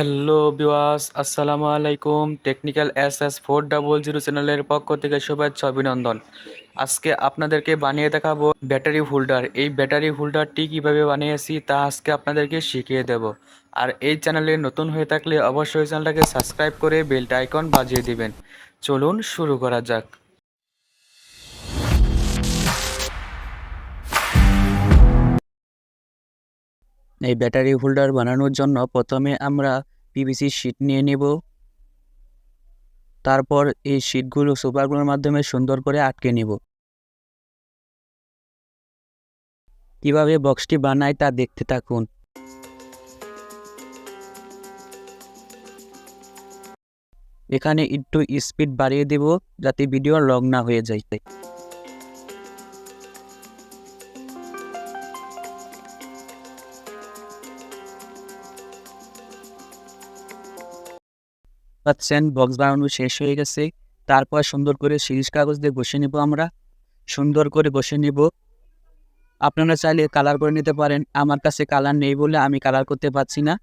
Hello viewers, আসসালামু আলাইকুম। Technical SS400 চ্যানেলের পক্ষ থেকে শুভেচ্ছা অভিনন্দন। আজকে আপনাদেরকে বানিয়ে দেখাবো ব্যাটারি হোল্ডার। এই ব্যাটারি হোল্ডারটি কিভাবে বানিয়েছি তা আজকে আপনাদেরকে শিখিয়ে দেব। আর এই চ্যানেলে নতুন হয়ে থাকলে অবশ্যই চ্যানেলটাকে সাবস্ক্রাইব করে বেলটা আইকন বাজিয়ে দিবেন। চলুন শুরু করা যাক। এই ব্যাটারি হোল্ডার বানানোর জন্য প্রথমে আমরা পিভিসি শীট নিয়ে নেব। তারপর এই শীটগুলো সুপারগুলোর মাধ্যমে সুন্দর করে আটকে নেব। কিভাবে বক্সটি বানাই তা দেখতে থাকুন। এখানে একটু স্পিড বাড়িয়ে দেব যাতে ভিডিও লং না হয়ে যায়। পাচ্ছেন বক্স বানানো শেষ হয়ে গেছে। তারপর সুন্দর করে সিরিজ কাগজ দিয়ে বসে নেব। আমরা সুন্দর করে বসে নেব। আপনারা চাইলে কালার করে নিতে পারেন। আমার কাছে কালার নেই বলে আমি কালার করতে পারছি না,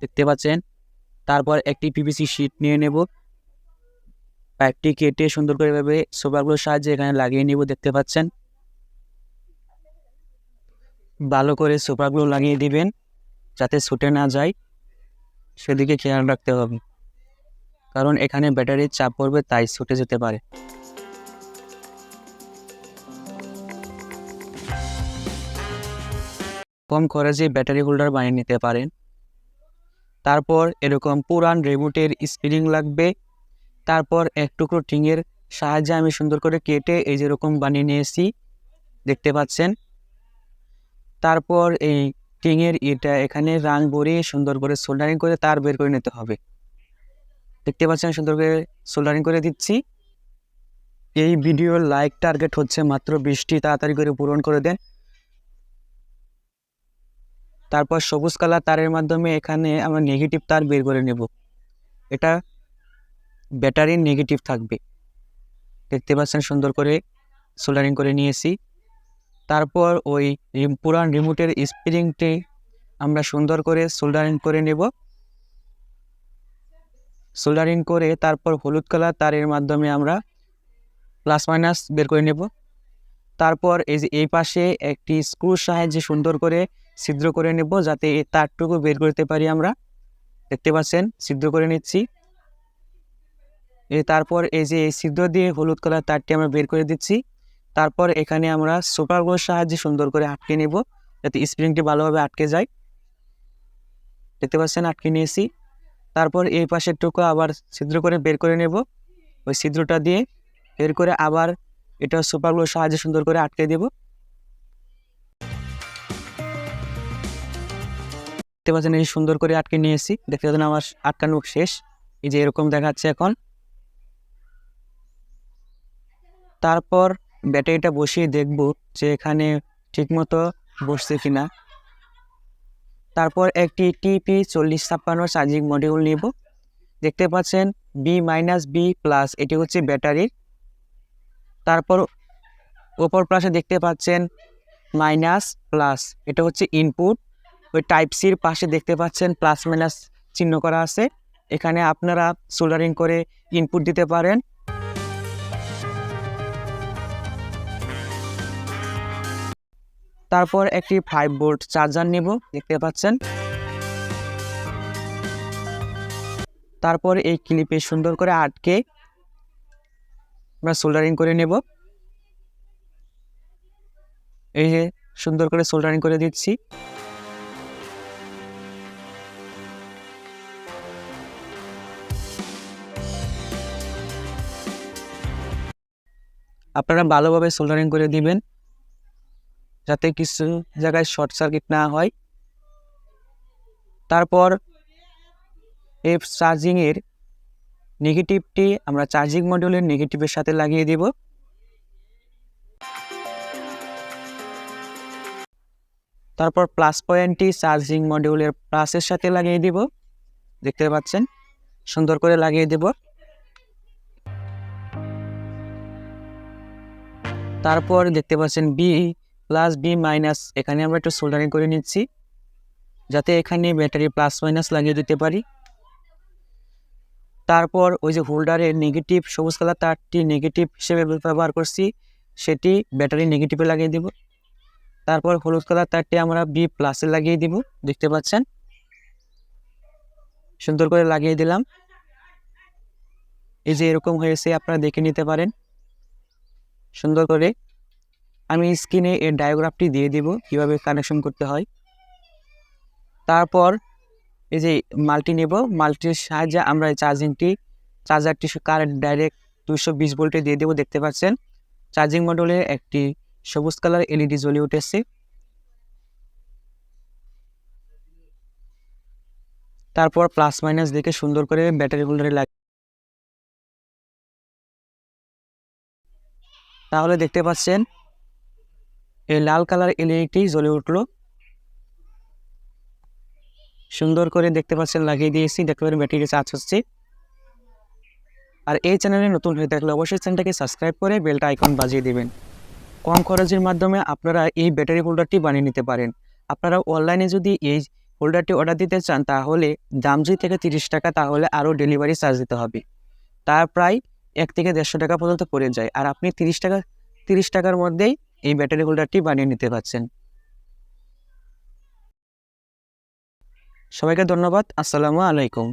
দেখতে পাচ্ছেন। তারপর একটি পিভিসি শীট নিয়ে নেব, পাইপটি কেটে সুন্দর করে এভাবে সোফাগুলোর সাহায্যে এখানে লাগিয়ে নেব, দেখতে পাচ্ছেন। ভালো করে সোফাগুলো লাগিয়ে দিবেন যাতে ছুটে না যায়, সেদিকে খেয়াল রাখতে হবে, কারণ এখানে ব্যাটারির চাপ পড়বে তাই ছুটে যেতে পারে। কম খরচে ব্যাটারি হোল্ডার বানিয়ে নিতে পারেন। তারপর এরকম পুরান রিমোটের স্প্রিং লাগবে। তারপর এক টুকরো টিনের সাহায্যে আমি সুন্দর করে কেটে এই যেরকম বানিয়ে নিয়েছি, দেখতে পাচ্ছেন। তারপর এই টিনের এটা এখানে রাং ভরিয়ে সুন্দর করে সোল্ডারিং করে তার বের করে নিতে হবে, দেখতে পাচ্ছেন। সুন্দর করে সোল্ডারিং করে দিচ্ছি। এই ভিডিওর লাইক টার্গেট হচ্ছে মাত্র 20টি, তাড়াতাড়ি করে পূরণ করে দেন। তারপর সবুজ কালার তারের মাধ্যমে এখানে আমরা নেগেটিভ তার বের করে নেব। এটা ব্যাটারির নেগেটিভ থাকবে, দেখতে পাচ্ছেন। সুন্দর করে সোল্ডারিং করে নিয়েছি। তারপর ওই পুরান রিমোটের স্প্রিংটি আমরা সুন্দর করে সোল্ডারিং করে নেব। সোল্ডারিং করে তারপর হলুদ কালার তারের মাধ্যমে আমরা প্লাস মাইনাস বের করে নেব। তারপর এই যে এই পাশে একটি স্ক্রুর সাহায্যে সুন্দর করে ছিদ্র করে নেব যাতে এই তারটুকু বের করতে পারি আমরা, দেখতে পাচ্ছেন। ছিদ্র করে নিচ্ছি। তারপর এই যে এই ছিদ্র দিয়ে হলুদ কালার তারটি আমরা বের করে দিচ্ছি। তারপর এখানে আমরা সুপারগুলোর সাহায্যে সুন্দর করে আটকে নেব যাতে স্প্রিংটি ভালোভাবে আটকে যায়, দেখতে পাচ্ছেন। আটকে নিয়েছি। তারপর এই পাশের টুকু আবার ছিদ্র করে বের করে নেব। ওই ছিদ্রটা দিয়ে বের করে আবার এটা সুপারগুলোর সাহায্যে সুন্দর করে আটকে দেব, দেখতে পাচ্ছেন। এই সুন্দর করে আটকে নিয়েছি, দেখতে পাচ্ছেন আমার আটকানো শেষ। এই যে এরকম দেখাচ্ছে এখন। তারপর ব্যাটারিটা বসিয়ে দেখব যে এখানে ঠিকমতো বসছে কিনা। তারপর একটি TP4056 চার্জিং মডিউল নিব, দেখতে পাচ্ছেন। B-B+, এটি হচ্ছে ব্যাটারির। তারপর ওপর পাশে দেখতে পাচ্ছেন মাইনাস প্লাস, এটা হচ্ছে ইনপুট। ওই টাইপ সির পাশে দেখতে পাচ্ছেন প্লাস মাইনাস চিহ্ন করা আছে, এখানে আপনারা সোল্ডারিং করে ইনপুট দিতে পারেন। তারপর একটি 5 ভোল্ট চার্জার নেব, দেখতে পাচ্ছেন। তারপর এই ক্লিপে সুন্দর করে আটকে আমরা সোল্ডারিং করে নেব। এই যে সুন্দর করে সোল্ডারিং করে দিচ্ছি। আপনারা ভালোভাবে সোল্ডারিং করে দিবেন যাতে কিছু জায়গায় শর্ট সার্কিট না হয়। তারপর এই চার্জিংয়ের নেগেটিভটি আমরা চার্জিং মডিউলের নেগেটিভের সাথে লাগিয়ে দেব। তারপর প্লাস পয়েন্টটি চার্জিং মডিউলের প্লাসের সাথে লাগিয়ে দেব, দেখতে পাচ্ছেন। সুন্দর করে লাগিয়ে দেব। তারপর দেখতে পাচ্ছেন B+B-, এখানে আমরা একটু সোল্ডারিং করে নিচ্ছি। যাতে এখানে ব্যাটারি প্লাস মাইনাস লাগিয়ে দিতে পারি। তারপর ওই যে হোল্ডারের নেগেটিভ সবুজ কালার তারটি নেগেটিভ হিসেবে ব্যবহার করছি, সেটি ব্যাটারি নেগেটিভে লাগিয়ে দিব। তারপর হলুদ কালার তারটি আমরা বি প্লাসে লাগিয়ে দিব, দেখতে পাচ্ছেন সুন্দর করে লাগিয়ে দিলাম। এই যে এরকম হয়েছে, আপনারা দেখে নিতে পারেন সুন্দর করে। আমি স্ক্রিনে এর ডায়াগ্রাফটি দিয়ে দিব কিভাবে কানেকশন করতে হয়। তারপর এই যে মাল্টি নেব, মাল্টির সাহায্যে আমরা এই চার্জারটি কারেন্ট ডাইরেক্ট 220 ভোল্টে দিয়ে দেবো। দেখতে পাচ্ছেন চার্জিং মডিউলে একটি সবুজ কালার এলইডি জ্বলে উঠেছে। তারপর প্লাস মাইনাস দেখে সুন্দর করে ব্যাটারি হোল্ডারে লাগে, তাহলে দেখতে পাচ্ছেন এই লাল কালার এলইডিটি জ্বলে উঠলো। সুন্দর করে দেখতে পাচ্ছেন লাগিয়ে দিয়েছি, দেখতে পারেন ব্যাটারি চার্জ হচ্ছে। আর এই চ্যানেলে নতুন হয়ে থাকলে অবশ্যই চ্যানেলটাকে সাবস্ক্রাইব করে বেলটা আইকন বাজিয়ে দেবেন। কম খরচের মাধ্যমে আপনারা এই ব্যাটারি হোল্ডারটি বানিয়ে নিতে পারেন। আপনারা অনলাইনে যদি এই হোল্ডারটি অর্ডার দিতে চান তাহলে দাম যদি থেকে 30 টাকা, তাহলে আরও ডেলিভারি চার্জ দিতে হবে। তার প্রায় 1 থেকে 150 টাকা পর্যন্ত পড়ে যায়। আর আপনি 30 টাকার মধ্যেই এই ব্যাটারি হোল্ডারটি বানিয়ে নিতে পারছেন। সবাইকে ধন্যবাদ। আসসালামু আলাইকুম।